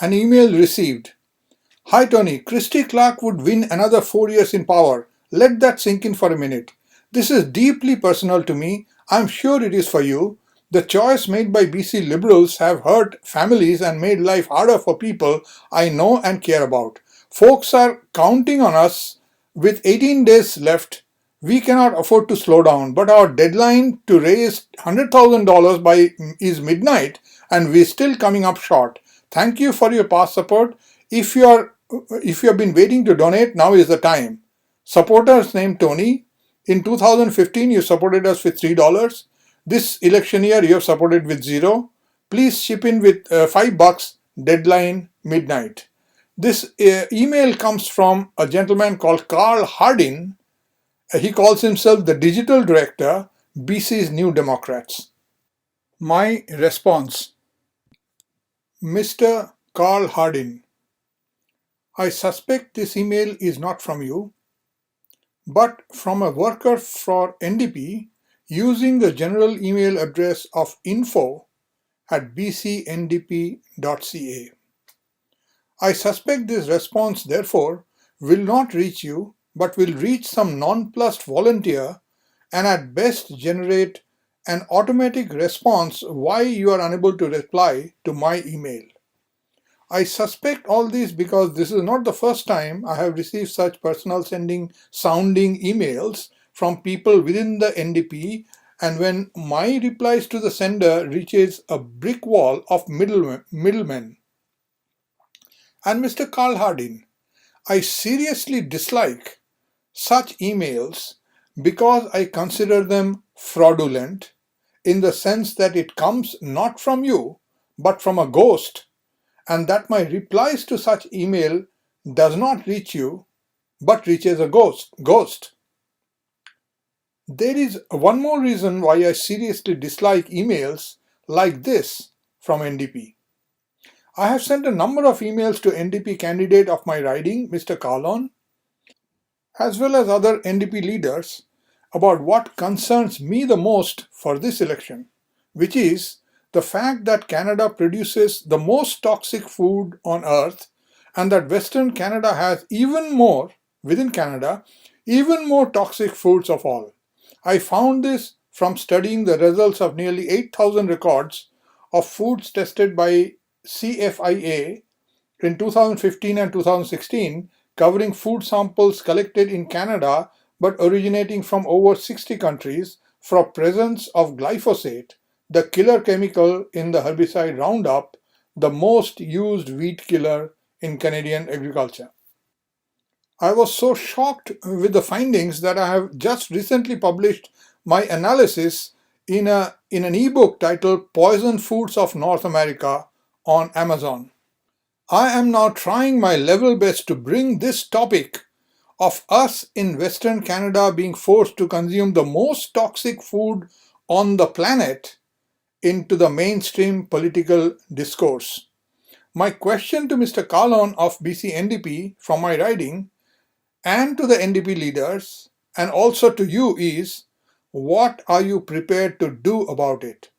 An email received. Hi Tony, Christy Clark would win another 4 years in power. Let that sink in for a minute. This is deeply personal to me. I'm sure it is for you. The choice made by BC Liberals have hurt families and made life harder for people I know and care about. Folks are counting on us. With 18 days left, we cannot afford to slow down, but our deadline to raise $100,000 is midnight and we're still coming up short. Thank you for your past support. If you have been waiting to donate, now is the time. Supporters named Tony. In 2015, you supported us with $3. This election year, you have supported with 0. Please chip in with $5. Deadline midnight. This email comes from a gentleman called Carl Hardin. He calls himself the digital director, BC's New Democrats. My response. Mr. Carl Hardin, I suspect this email is not from you, but from a worker for NDP using the general email address of info@bcndp.ca. I suspect this response, therefore, will not reach you, but will reach some nonplussed volunteer and at best generate an automatic response why you are unable to reply to my email. I suspect all this because this is not the first time I have received such personal sounding emails from people within the NDP, and when my replies to the sender reaches a brick wall of middlemen. And Mr. Carl Hardin, I seriously dislike such emails because I consider them fraudulent in the sense that it comes not from you but from a ghost, and that my replies to such email does not reach you but reaches a ghost. There is one more reason why I seriously dislike emails like this from NDP. I have sent a number of emails to NDP candidate of my riding, Mr. Kalon, as well as other NDP leaders about what concerns me the most for this election, which is the fact that Canada produces the most toxic food on earth and that Western Canada has even more toxic foods of all. I found this from studying the results of nearly 8,000 records of foods tested by CFIA in 2015 and 2016, covering food samples collected in Canada but originating from over 60 countries for presence of glyphosate, the killer chemical in the herbicide Roundup, the most used weed killer in Canadian agriculture. I was so shocked with the findings that I have just recently published my analysis in an ebook titled Poison Foods of North America on Amazon. I am now trying my level best to bring this topic of us in Western Canada being forced to consume the most toxic food on the planet into the mainstream political discourse. My question to Mr. Kalon of BC NDP from my riding and to the NDP leaders and also to you is, what are you prepared to do about it?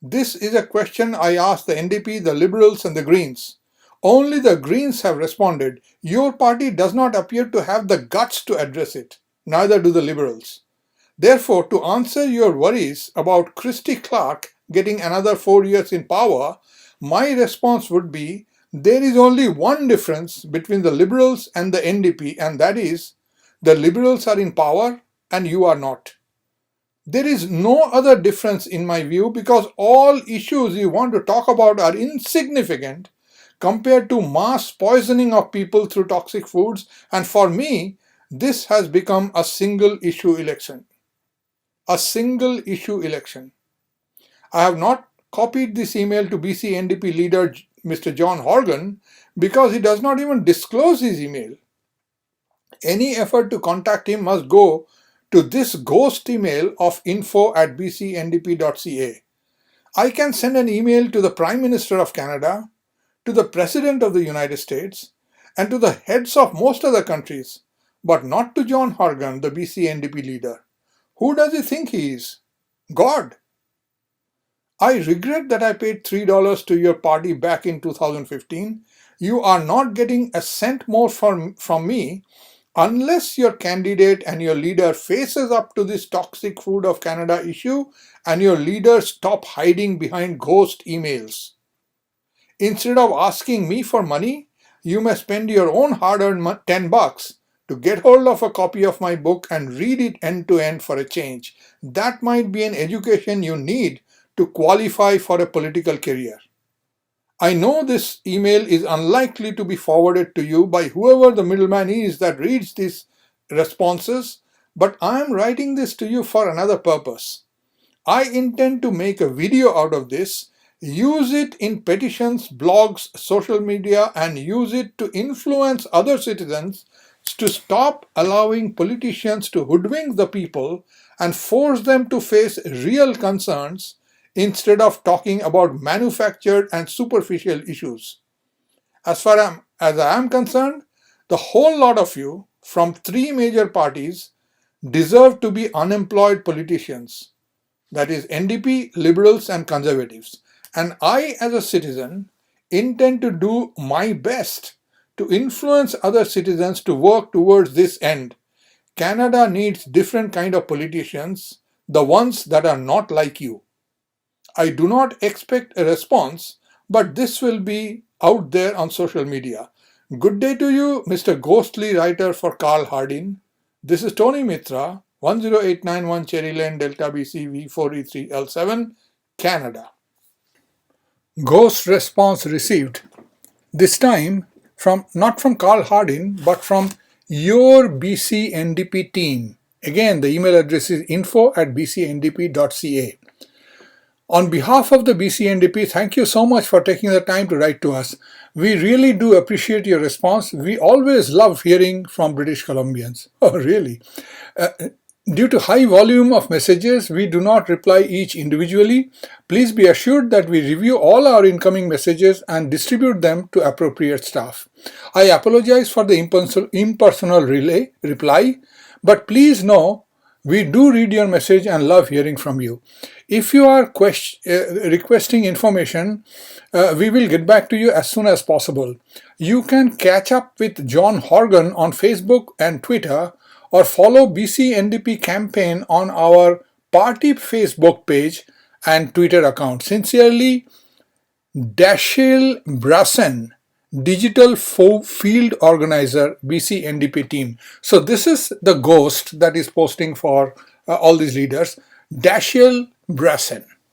This is a question I asked the NDP, the Liberals and the Greens. Only the Greens have responded. Your party does not appear to have the guts to address it. Neither do the Liberals. Therefore, to answer your worries about Christy Clark getting another 4 years in power, my response would be, there is only one difference between the Liberals and the NDP, and that is, the Liberals are in power and you are not. There is no other difference in my view because all issues you want to talk about are insignificant compared to mass poisoning of people through toxic foods, and for me, this has become a single issue election. A single issue election. I have not copied this email to BC NDP leader Mr. John Horgan because he does not even disclose his email. Any effort to contact him must go to this ghost email of info@bcndp.ca. I can send an email to the Prime Minister of Canada, to the President of the United States, and to the heads of most other countries, but not to John Horgan, the BC NDP leader. Who does he think he is? God. I regret that I paid $3 to your party back in 2015. You are not getting a cent more from me unless your candidate and your leader faces up to this toxic food of Canada issue and your leaders stop hiding behind ghost emails. Instead of asking me for money, you may spend your own hard-earned $10 to get hold of a copy of my book and read it end to end for a change. That might be an education you need to qualify for a political career. I know this email is unlikely to be forwarded to you by whoever the middleman is that reads these responses, but I am writing this to you for another purpose. I intend to make a video out of this, use it in petitions, blogs, social media, and use it to influence other citizens to stop allowing politicians to hoodwink the people and force them to face real concerns instead of talking about manufactured and superficial issues. As far as I am concerned, the whole lot of you from three major parties deserve to be unemployed politicians. That is NDP, Liberals and Conservatives. And I, as a citizen, intend to do my best to influence other citizens to work towards this end. Canada needs different kind of politicians, the ones that are not like you. I do not expect a response, but this will be out there on social media. Good day to you, Mr. Ghostly Writer for Carl Hardin. This is Tony Mitra, 10891 Cherry Lane, Delta BC V4E3L7, Canada. Ghost response received. This time not from Carl Hardin, but from your BC NDP team. Again, the email address is info@bcndp.ca. On behalf of the BC NDP, thank you so much for taking the time to write to us. We really do appreciate your response. We always love hearing from British Columbians. Oh, really? Due to high volume of messages, we do not reply each individually. Please be assured that we review all our incoming messages and distribute them to appropriate staff. I apologize for the impersonal reply, but please know we do read your message and love hearing from you. If you are requesting information, we will get back to you as soon as possible. You can catch up with John Horgan on Facebook and Twitter, or follow BC NDP campaign on our party Facebook page and Twitter account. Sincerely, Dashiell Brassen, Digital Field Organizer, BC NDP team. So this is the ghost that is posting for all these leaders, Dashiell Brassen.